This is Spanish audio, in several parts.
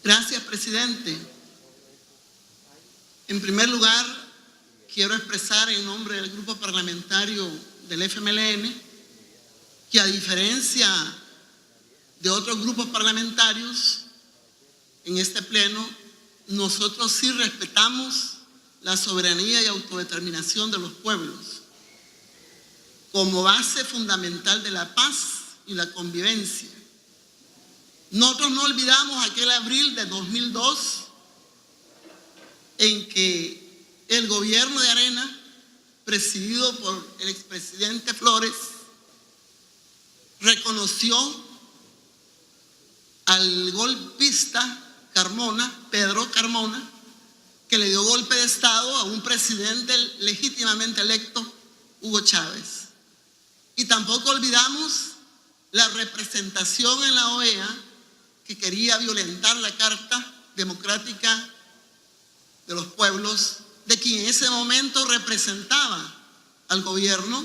Gracias, presidente. En primer lugar, quiero expresar en nombre del grupo parlamentario del FMLN que, a diferencia de otros grupos parlamentarios en este pleno, nosotros sí respetamos la soberanía y autodeterminación de los pueblos como base fundamental de la paz y la convivencia. Nosotros no olvidamos aquel abril de 2002 en que el gobierno de Arena, presidido por el expresidente Flores, reconoció al golpista Pedro Carmona, que le dio golpe de Estado a un presidente legítimamente electo, Hugo Chávez. Y tampoco olvidamos la representación en la OEA que quería violentar la Carta Democrática de los Pueblos, de quien en ese momento representaba al gobierno,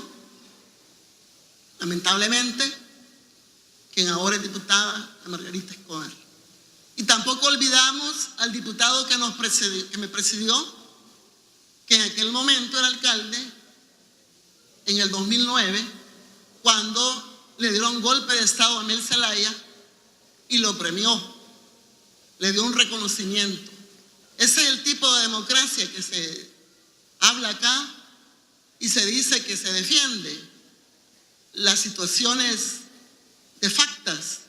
lamentablemente, quien ahora es diputada, Margarita Escobar. Y tampoco olvidamos al diputado que me presidió, que en aquel momento era alcalde, en el 2009, cuando le dieron golpe de Estado a Mel Zelaya y lo premió, le dio un reconocimiento. Ese es el tipo de democracia que se habla acá y se dice que se defiende las situaciones de factas.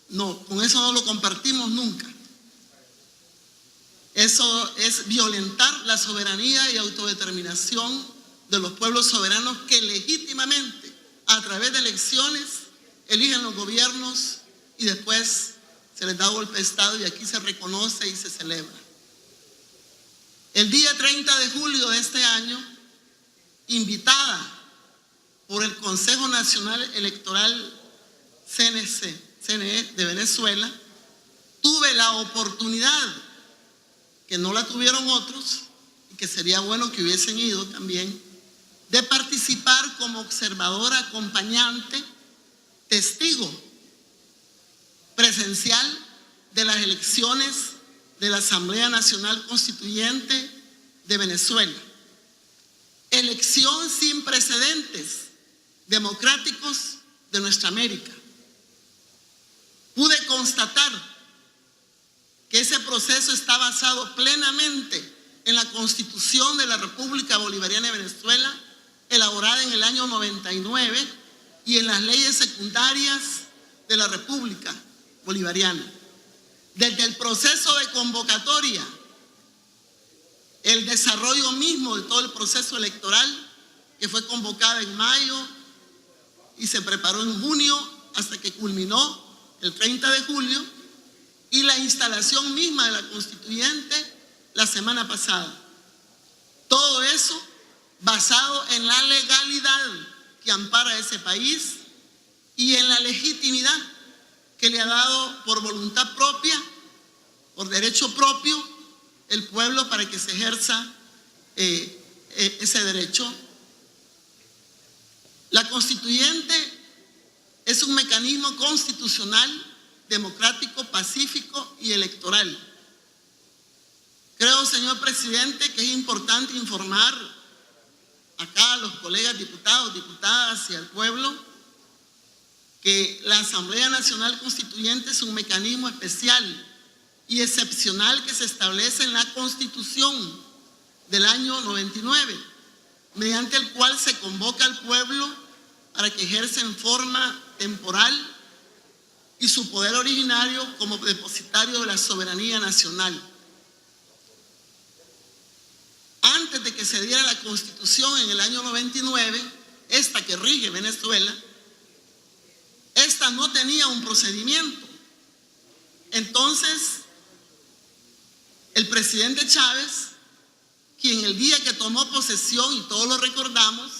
No, con eso no lo compartimos nunca. Eso es violentar la soberanía y autodeterminación de los pueblos soberanos que legítimamente, a través de elecciones, eligen los gobiernos y después se les da golpe de Estado y aquí se reconoce y se celebra. El día 30 de julio de este año, invitada por el Consejo Nacional Electoral CNE de Venezuela, tuve la oportunidad, que no la tuvieron otros, y que sería bueno que hubiesen ido también, de participar como observadora acompañante, testigo presencial de las elecciones de la Asamblea Nacional Constituyente de Venezuela. Elección sin precedentes democráticos de nuestra América. Pude constatar que ese proceso está basado plenamente en la Constitución de la República Bolivariana de Venezuela, elaborada en el año 99, y en las leyes secundarias de la República Bolivariana. Desde el proceso de convocatoria, el desarrollo mismo de todo el proceso electoral, que fue convocada en mayo y se preparó en junio hasta que culminó el 30 de julio, y la instalación misma de la constituyente la semana pasada. Todo eso basado en la legalidad que ampara ese país y en la legitimidad que le ha dado por voluntad propia, por derecho propio, el pueblo para que se ejerza ese derecho. La constituyente es un mecanismo constitucional, democrático, pacífico y electoral. Creo, señor presidente, que es importante informar acá a los colegas diputados, diputadas y al pueblo que la Asamblea Nacional Constituyente es un mecanismo especial y excepcional que se establece en la Constitución del año 99, mediante el cual se convoca al pueblo para que ejerza en forma temporal y su poder originario como depositario de la soberanía nacional. Antes de que se diera la Constitución en el año 99, esta que rige Venezuela, esta no tenía un procedimiento. Entonces, el presidente Chávez, quien el día que tomó posesión, y todos lo recordamos,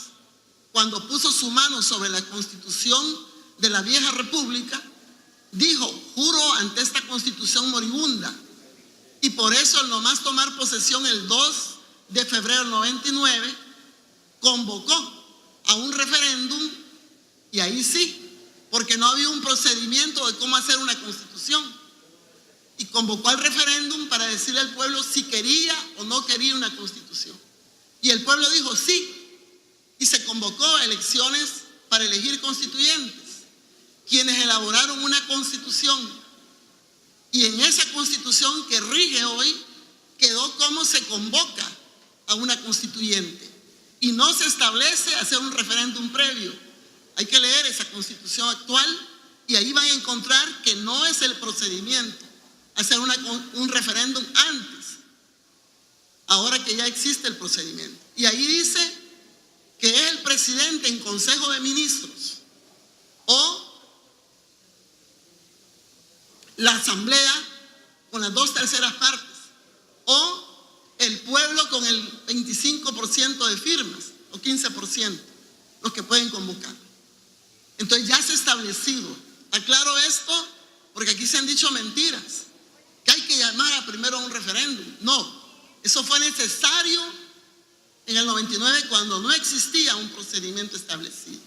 cuando puso su mano sobre la Constitución de la vieja república, dijo: juro ante esta Constitución moribunda. Y por eso, al nomás tomar posesión el 2 de febrero del 99, convocó a un referéndum, y ahí sí, porque no había un procedimiento de cómo hacer una constitución. y convocó al referéndum para decirle al pueblo si quería o no quería una constitución. Y el pueblo dijo sí, y se convocó a elecciones para elegir constituyentes, quienes elaboraron una constitución. Y en esa constitución que rige hoy quedó cómo se convoca a una constituyente. Y no se establece hacer un referéndum previo. Hay que leer esa constitución actual y ahí van a encontrar que no es el procedimiento hacer un referéndum antes, ahora que ya existe el procedimiento. Y ahí dice que es el presidente en Consejo de Ministros o la Asamblea con las 2/3 partes o el pueblo con el 25% de firmas o 15% los que pueden convocar. Entonces ya se ha establecido. Aclaro esto porque aquí se han dicho mentiras, que hay que llamar a primero a un referéndum. No, eso fue necesario en el 99 cuando no existía un procedimiento establecido.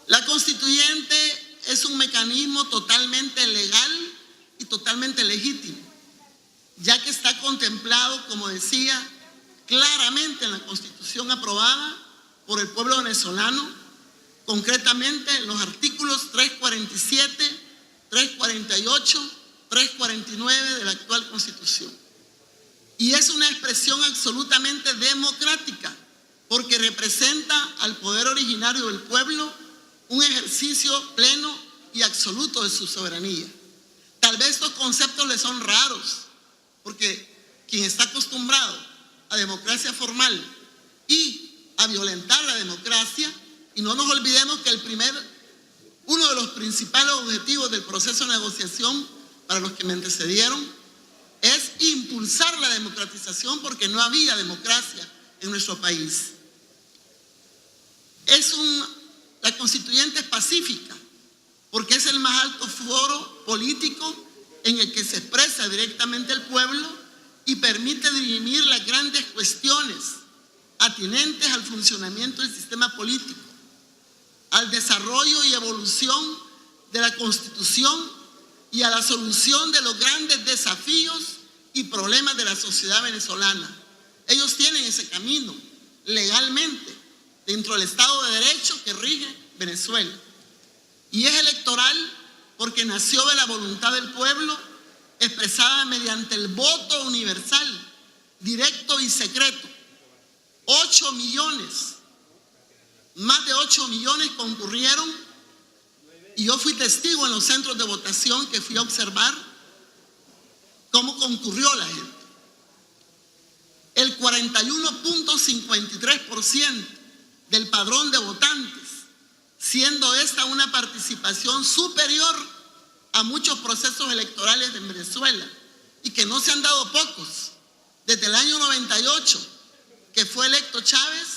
La constituyente es un mecanismo totalmente legal y totalmente legítimo, ya que está contemplado, como decía, claramente en la Constitución aprobada por el pueblo venezolano, concretamente en los artículos 347, 348, 349 de la actual Constitución. Y es una expresión absolutamente democrática, porque representa al poder originario del pueblo un ejercicio pleno y absoluto de su soberanía. Tal vez estos conceptos le son raros, porque quien está acostumbrado a democracia formal y a violentar la democracia, y no nos olvidemos que uno de los principales objetivos del proceso de negociación, para los que me antecedieron, es impulsar la democratización, porque no había democracia en nuestro país. La constituyente es pacífica, porque es el más alto foro político en el que se expresa directamente el pueblo y permite dirimir las grandes cuestiones atinentes al funcionamiento del sistema político, al desarrollo y evolución de la Constitución y a la solución de los grandes desafíos y problemas de la sociedad venezolana. Ellos tienen ese camino legalmente dentro del Estado de Derecho que rige Venezuela. Y es electoral porque nació de la voluntad del pueblo expresada mediante el voto universal, directo y secreto. 8 millones, más de 8 millones concurrieron, y yo fui testigo en los centros de votación que fui a observar cómo concurrió la gente. El 41.53% del padrón de votantes, siendo esta una participación superior a muchos procesos electorales en Venezuela, y que no se han dado pocos. Desde el año 98, que fue electo Chávez,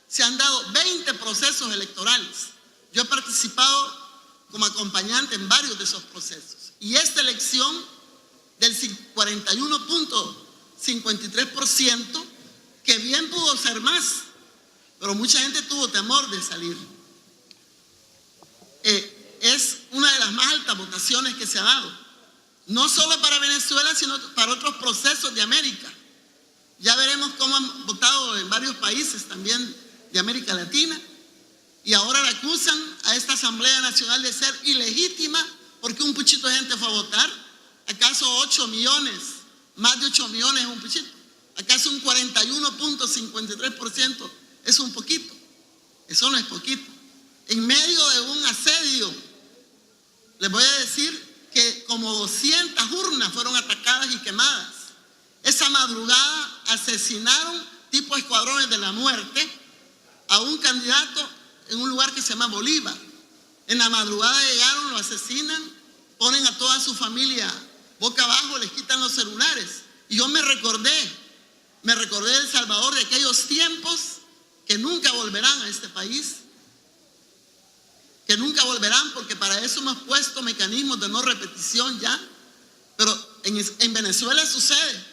se han dado 20 procesos electorales. Yo he participado como acompañante en varios de esos procesos. Y esta elección del 41.53%, que bien pudo ser más, pero mucha gente tuvo temor de salir. Es una de las más altas votaciones que se ha dado, no solo para Venezuela, sino para otros procesos de América. Ya veremos cómo han votado en varios países también de América Latina, y ahora le acusan a esta Asamblea Nacional de ser ilegítima porque un puchito de gente fue a votar. ¿Acaso 8 millones, más de 8 millones es un puchito? ¿Acaso un 41.53% es un poquito? Eso no es poquito. En medio de un asedio, les voy a decir que como 200 urnas fueron atacadas y quemadas. Esa madrugada asesinaron, tipo escuadrones de la muerte, a un candidato en un lugar que se llama Bolívar. En la madrugada llegaron, lo asesinan, ponen a toda su familia boca abajo, les quitan los celulares. Y yo me recordé de El Salvador, de aquellos tiempos que nunca volverán a este país, que nunca volverán, porque para eso hemos puesto mecanismos de no repetición ya. Pero en Venezuela sucede.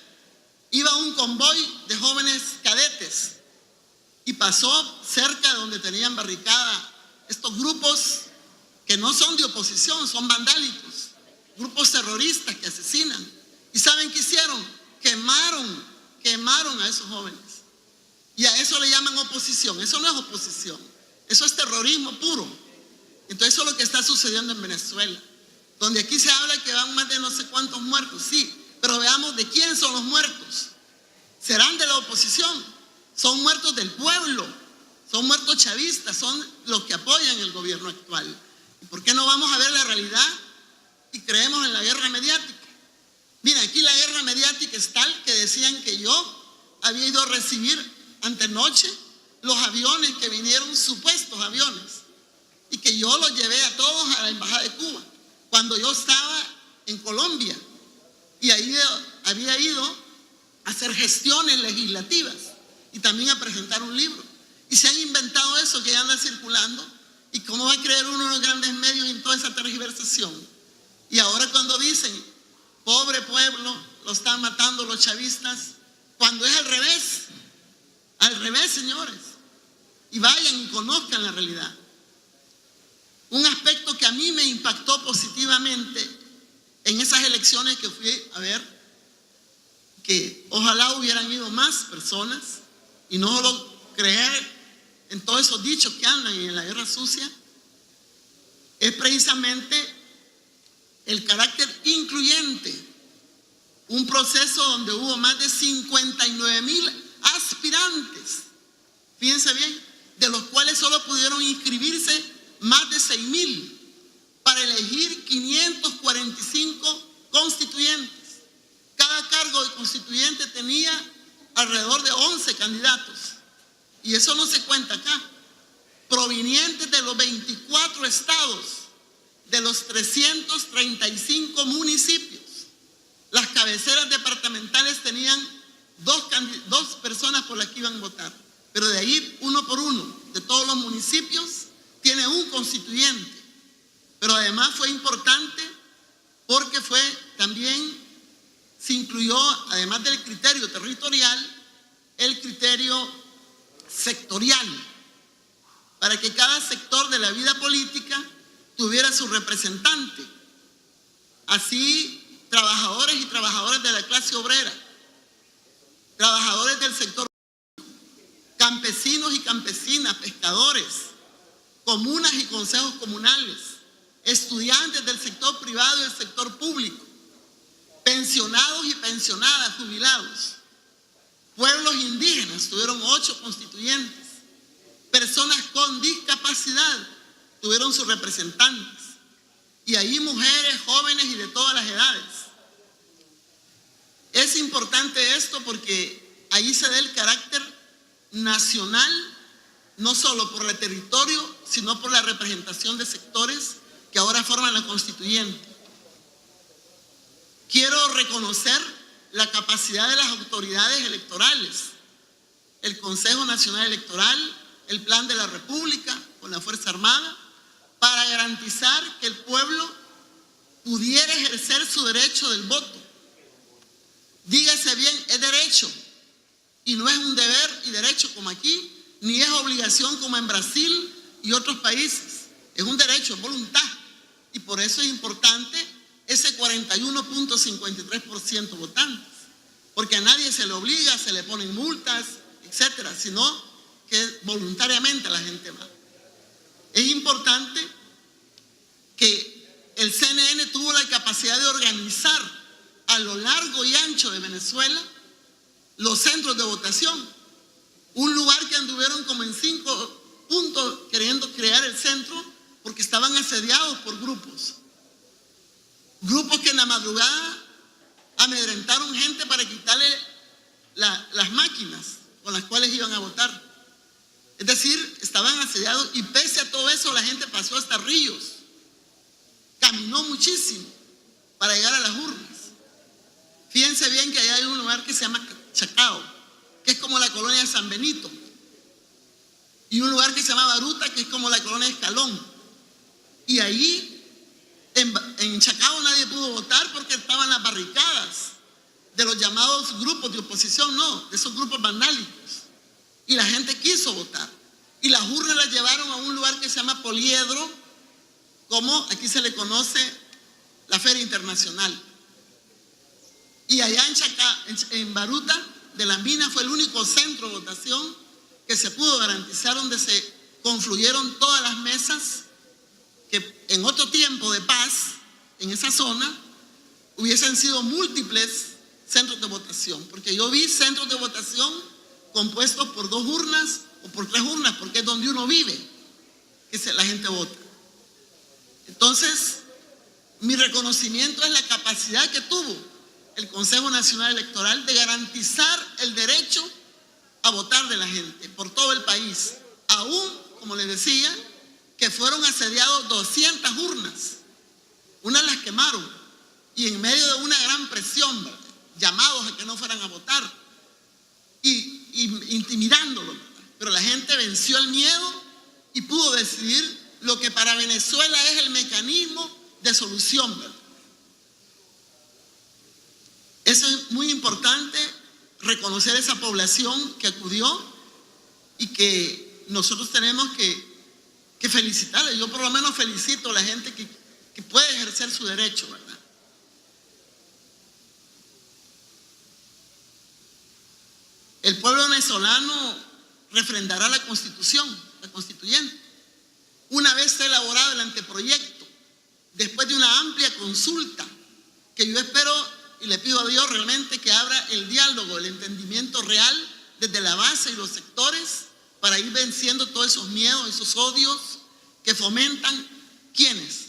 Iba un convoy de jóvenes cadetes y pasó cerca de donde tenían barricada estos grupos que no son de oposición, son vandálicos. grupos terroristas que asesinan. ¿Y saben qué hicieron? Quemaron a esos jóvenes. Y a eso le llaman oposición. Eso no es oposición, eso es terrorismo puro. Entonces eso es lo que está sucediendo en Venezuela, donde aquí se habla que van más de no sé cuántos muertos, sí, pero veamos de quién son los muertos. ¿Serán de la oposición? Son muertos del pueblo, son muertos chavistas, son los que apoyan el gobierno actual. ¿Y por qué no vamos a ver la realidad y creemos en la guerra mediática? Mira, aquí la guerra mediática es tal que decían que yo había ido a recibir antenoche los aviones que vinieron, supuestos aviones, y que yo los llevé a todos a la Embajada de Cuba cuando yo estaba en Colombia, y ahí había ido a hacer gestiones legislativas y también a presentar un libro. Y se han inventado eso que ya anda circulando. ¿Y cómo va a creer uno en los grandes medios en toda esa tergiversación? Y ahora cuando dicen, pobre pueblo, lo están matando los chavistas, cuando es al revés, señores. Y vayan y conozcan la realidad. Un aspecto que a mí me impactó positivamente en esas elecciones que fui a ver, que ojalá hubieran ido más personas y no solo creer en todos esos dichos que andan y en la guerra sucia, es precisamente el carácter incluyente. Un proceso donde hubo más de 59,000 aspirantes, fíjense bien, de los cuales solo pudieron inscribirse más de 6,000 para elegir 545 constituyentes. Cada cargo de constituyente tenía alrededor de 11 candidatos, y eso no se cuenta acá, provenientes de los 24 estados, de los 335 municipios. Las cabeceras departamentales tenían dos personas por las que iban a votar, pero de ahí, uno por uno, de todos los municipios, tiene un constituyente. Pero además fue importante porque también se incluyó, además del criterio territorial, el criterio sectorial, para que cada sector de la vida política tuviera su representante. Así, trabajadores y trabajadoras de la clase obrera, trabajadores del sector, campesinos y campesinas, pescadores, comunas y consejos comunales, estudiantes del sector privado y del sector público, pensionados y pensionadas, jubilados, pueblos indígenas, tuvieron 8 constituyentes, personas con discapacidad tuvieron sus representantes, y ahí mujeres, jóvenes y de todas las edades. Es importante esto porque ahí se da el carácter nacional, no solo por el territorio, sino por la representación de sectores que ahora forman la constituyente. Quiero reconocer la capacidad de las autoridades electorales, el Consejo Nacional Electoral, el Plan de la República con la Fuerza Armada, para garantizar que el pueblo pudiera ejercer su derecho del voto. Dígase bien, es derecho, y no es un deber y derecho como aquí, ni es obligación como en Brasil y otros países. Es un derecho, es voluntad, y por eso es importante ese 41.53% votantes, porque a nadie se le obliga, se le ponen multas, etcétera, sino que voluntariamente la gente va. Es importante que el CNN tuvo la capacidad de organizar a lo largo y ancho de Venezuela los centros de votación. Un lugar que anduvieron como en 5 puntos queriendo crear el centro porque estaban asediados por grupos que en la madrugada amedrentaron gente para quitarle las máquinas con las cuales iban a votar. Es decir, estaban asediados, y pese a todo eso la gente pasó hasta Ríos, caminó muchísimo para llegar a las urnas. Fíjense bien que allá hay un lugar que se llama Chacao, que es como la colonia de San Benito, y un lugar que se llama Baruta, que es como la colonia de Escalón. Y ahí en Chacao nadie pudo votar porque estaban las barricadas de los llamados grupos de oposición, no, de esos grupos vandálicos. Y la gente quiso votar. Y las urnas las llevaron a un lugar que se llama Poliedro, como aquí se le conoce la Feria Internacional. Y allá en Baruta de las Minas fue el único centro de votación que se pudo garantizar, donde se confluyeron todas las mesas que en otro tiempo de paz, en esa zona, hubiesen sido múltiples centros de votación, porque yo vi centros de votación compuestos por 2 urnas o por 3 urnas, porque es donde uno vive, que la gente vota. Entonces, mi reconocimiento es la capacidad que tuvo el Consejo Nacional Electoral de garantizar el derecho a votar de la gente por todo el país, aún, como les decía, que fueron asediados 200 urnas, unas las quemaron, y en medio de una gran presión, ¿verdad?, llamados a que no fueran a votar y intimidándolos, ¿verdad?, pero la gente venció el miedo y pudo decidir lo que para Venezuela es el mecanismo de solución, ¿verdad? Eso es muy importante, reconocer esa población que acudió y que nosotros tenemos que felicitarle. Yo por lo menos felicito a la gente que puede ejercer su derecho, ¿verdad? El pueblo venezolano refrendará la Constitución, la constituyente, una vez esté elaborado el anteproyecto, después de una amplia consulta, que yo espero y le pido a Dios realmente que abra el diálogo, el entendimiento real desde la base y los sectores, para ir venciendo todos esos miedos, esos odios que fomentan. ¿Quiénes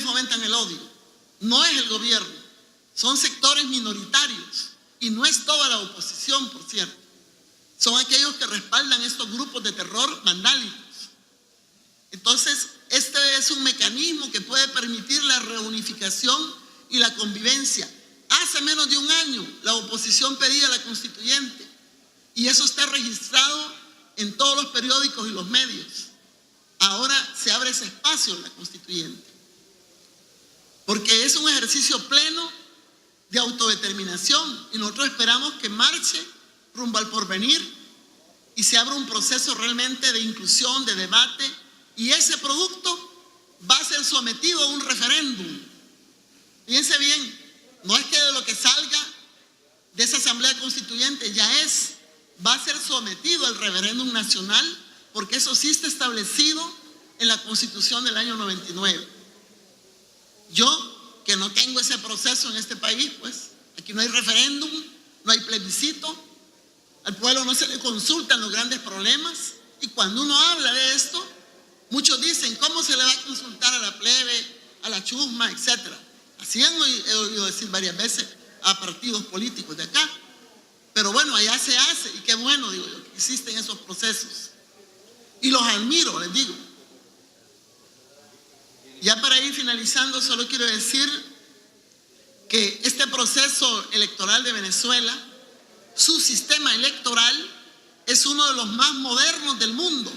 fomentan el odio? No es el gobierno, son sectores minoritarios, y no es toda la oposición, por cierto. Son aquellos que respaldan estos grupos de terror vandálicos. Entonces, este es un mecanismo que puede permitir la reunificación y la convivencia. Hace menos de un año la oposición pedía la constituyente, y eso está registrado en todos los periódicos y los medios. Ahora se abre ese espacio en la constituyente, porque es un ejercicio pleno de autodeterminación, y nosotros esperamos que marche rumbo al porvenir y se abra un proceso realmente de inclusión, de debate, y ese producto va a ser sometido a un referéndum. Fíjense bien, no es que de lo que salga de esa asamblea constituyente va a ser sometido al referéndum nacional, porque eso sí está establecido en la Constitución del año 99. Yo, que no tengo ese proceso en este país, pues aquí no hay referéndum, no hay plebiscito, al pueblo no se le consultan los grandes problemas, y cuando uno habla de esto, muchos dicen, ¿cómo se le va a consultar a la plebe, a la chusma, etcétera? Así he oído decir varias veces a partidos políticos de acá. Pero bueno, allá se hace, y qué bueno, digo yo, que existen esos procesos. Y los admiro, les digo. Ya para ir finalizando, solo quiero decir que este proceso electoral de Venezuela, su sistema electoral, es uno de los más modernos del mundo,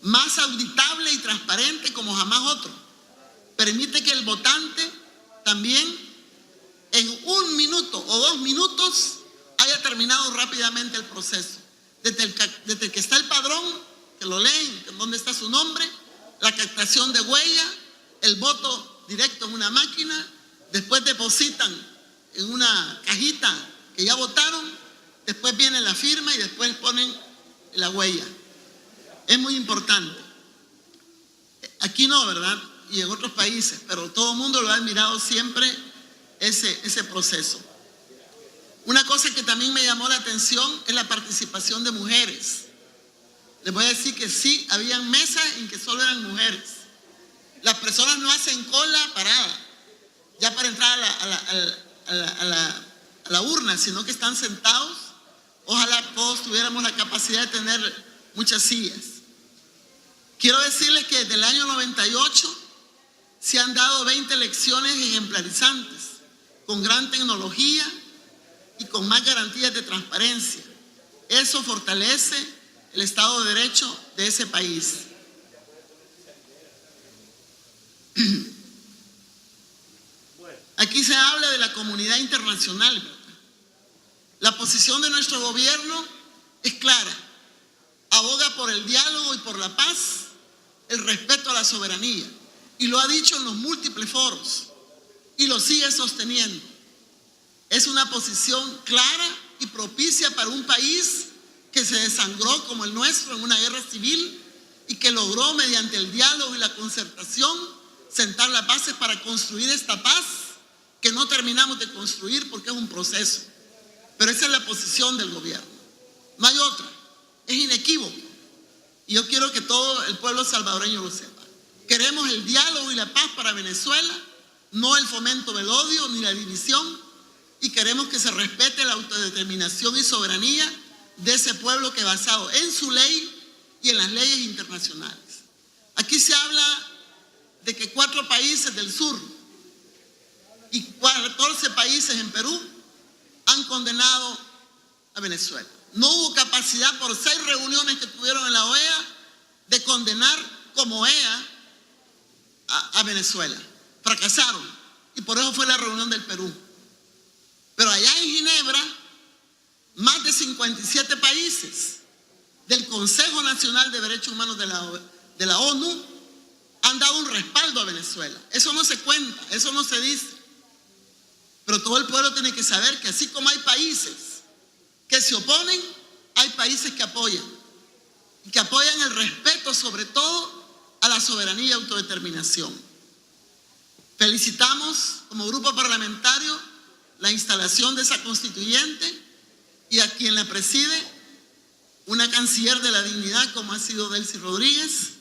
más auditable y transparente como jamás otro. Permite que el votante también en 1 minuto o 2 minutos haya terminado rápidamente el proceso. Desde que está el padrón, que lo leen, dónde está su nombre, la captación de huella, el voto directo en una máquina, después depositan en una cajita que ya votaron, después viene la firma y después ponen la huella. Es muy importante. Aquí no, ¿verdad? Y en otros países, pero todo el mundo lo ha admirado siempre ese proceso. Una cosa que también me llamó la atención es la participación de mujeres. Les voy a decir que sí, habían mesas en que solo eran mujeres. Las personas no hacen cola parada ya para entrar a la urna, sino que están sentados. Ojalá todos tuviéramos la capacidad de tener muchas sillas. Quiero decirles que desde el año 98 se han dado 20 elecciones ejemplarizantes, con gran tecnología y con más garantías de transparencia. Eso fortalece el Estado de Derecho de ese país. Aquí se habla de la comunidad internacional, ¿verdad? La posición de nuestro gobierno es clara. Aboga por el diálogo y por la paz, el respeto a la soberanía. y lo ha dicho en los múltiples foros y lo sigue sosteniendo. Es una posición clara y propicia para un país que se desangró como el nuestro en una guerra civil y que logró mediante el diálogo y la concertación sentar las bases para construir esta paz que no terminamos de construir porque es un proceso. Pero esa es la posición del gobierno. No hay otra. Es inequívoco. Y yo quiero que todo el pueblo salvadoreño lo sepa. Queremos el diálogo y la paz para Venezuela, no el fomento del odio ni la división, y queremos que se respete la autodeterminación y soberanía de ese pueblo que basado en su ley y en las leyes internacionales. Aquí se habla de que 4 países del sur y 14 países en Perú han condenado a Venezuela. No hubo capacidad por 6 reuniones que tuvieron en la OEA de condenar como OEA a Venezuela. Fracasaron y por eso fue la reunión del Perú. Pero allá en Ginebra, más de 57 países del Consejo Nacional de Derechos Humanos de la ONU han dado un respaldo a Venezuela. Eso no se cuenta, eso no se dice. Pero todo el pueblo tiene que saber que así como hay países que se oponen, hay países que apoyan. Y que apoyan el respeto sobre todo a la soberanía y autodeterminación. Felicitamos como grupo parlamentario la instalación de esa constituyente y a quien la preside, una canciller de la dignidad como ha sido Delcy Rodríguez,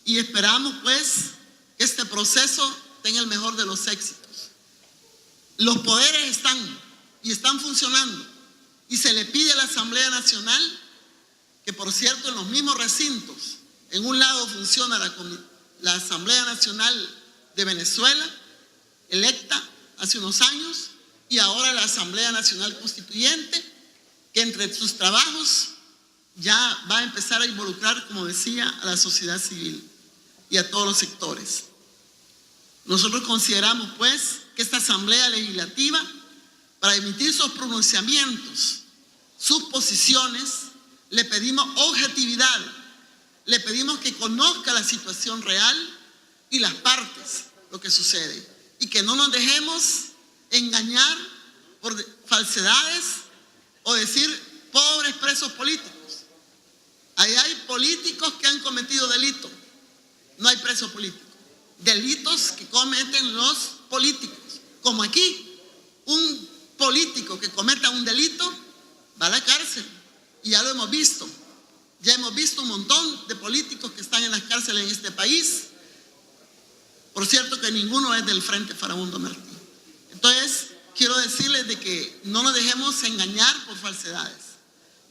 y esperamos pues que este proceso tenga el mejor de los éxitos. Los poderes están funcionando y se le pide a la Asamblea Nacional, que por cierto en los mismos recintos, en un lado funciona la Asamblea Nacional de Venezuela, electa hace unos años, y ahora la Asamblea Nacional Constituyente, que entre sus trabajos ya va a empezar a involucrar, como decía, a la sociedad civil y a todos los sectores. Nosotros consideramos pues que esta Asamblea Legislativa, para emitir sus pronunciamientos, sus posiciones, le pedimos objetividad, le pedimos que conozca la situación real y las partes, lo que sucede, y que no nos dejemos engañar por falsedades o decir pobres presos políticos. Ahí hay políticos que han cometido delitos, no hay presos políticos. Delitos que cometen los políticos, como aquí, un político que cometa un delito va a la cárcel, y ya lo hemos visto. Ya hemos visto un montón de políticos que están en las cárceles en este país. Por cierto que ninguno es del Frente Farabundo Martí. Entonces, quiero decirles de que no nos dejemos engañar por falsedades.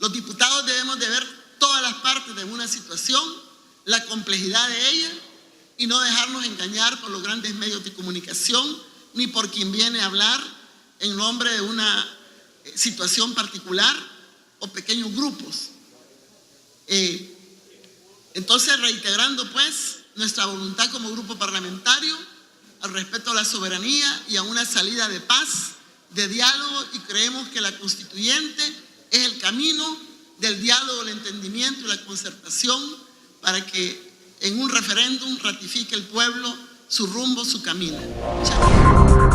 Los diputados debemos de ver todas las partes de una situación, la complejidad de ella, y no dejarnos engañar por los grandes medios de comunicación, ni por quien viene a hablar en nombre de una situación particular o pequeños grupos. Entonces, reiterando pues nuestra voluntad como grupo parlamentario al respeto a la soberanía y a una salida de paz, de diálogo, y creemos que la constituyente es el camino del diálogo, el entendimiento y la concertación para que en un referéndum ratifique el pueblo su rumbo, su camino. Muchas gracias.